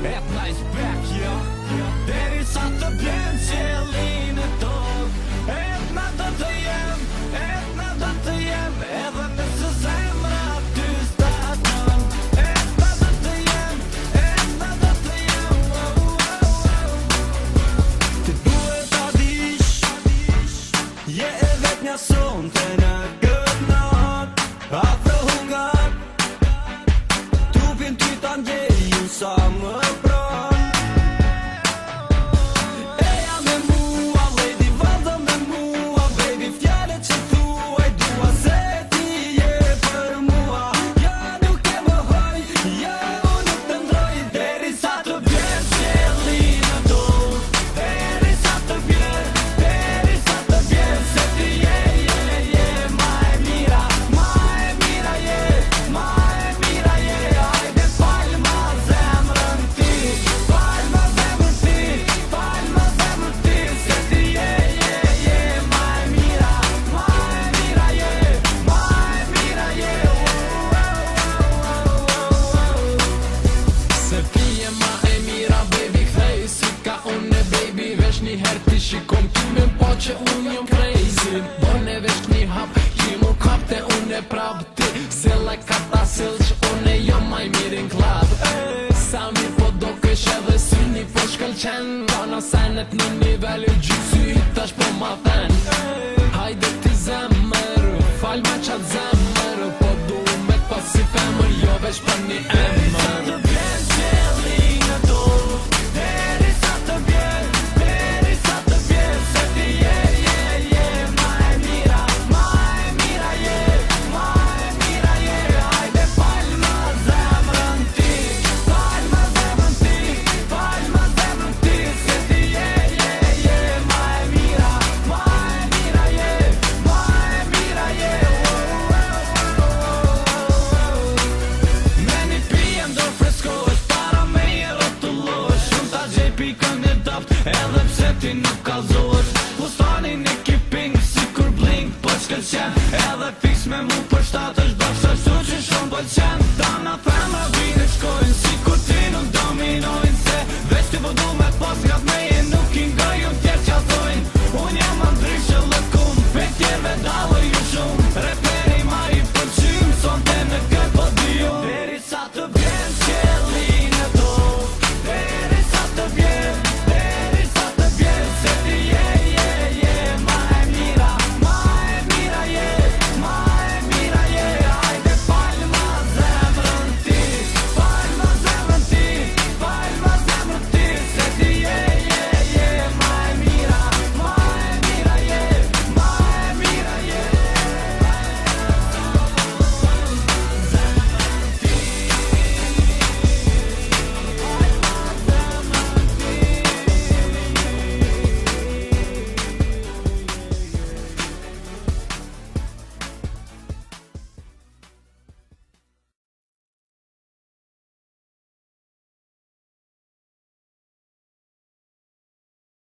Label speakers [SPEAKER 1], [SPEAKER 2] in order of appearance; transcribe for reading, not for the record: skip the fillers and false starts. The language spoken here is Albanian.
[SPEAKER 1] Etna is back, yeah. Deri sa të bjen qelin e tokë. Etna do të jem, edhe nëse zemra ty staton. Etna do të jem, Ti duhet ta dish, je e vetmja sonte në këtë natë. Afro hungar, trupin ty ta ndjej sa më pran. Eja me mua, lady, vazhdo me mua, baby, fjallet që thuaj, dua se ti je për mua. Ja nuk e më hoj, ja unë nuk të ndroj, deri sa të bjen qelli në dorë. Deri sa të bjen, se ti je ma e mira je, hajde fal ma zemrën ti, se ti je ma e mira je, Se ti je ma e mira, baby, kthej si ka unë, baby, vesh një her ti shikom ty me po që unë jom crazy. Bone vesh një hap, ki mu kapte unë e prap ti, sille ka ta sill që unë e jom maj mirin klab. Sa mirë po do kësh edhe syni po shkëlqen, vana senet në nivel i gjyksy, tash po ma fen. Hajde ti zemër, fal ma qat zemër, po du me t'pas si femër, jo vesh për një emër. Deri sa të bjen, se ti je ma e mira je, hajde fal ma zemrën ti, se ti je ma e mira je. Me një pijem do freskohesh, para me i rotullohesh, unë ta gjej pikën e dapt, edhe pse ti nuk kalzohesh. Fustanin i kiping, si kur blink, po shkëlqen, edhe fiks me mu për shtatësh, do shashtu që shumë pëlqen. Ta na femra vine shkojnë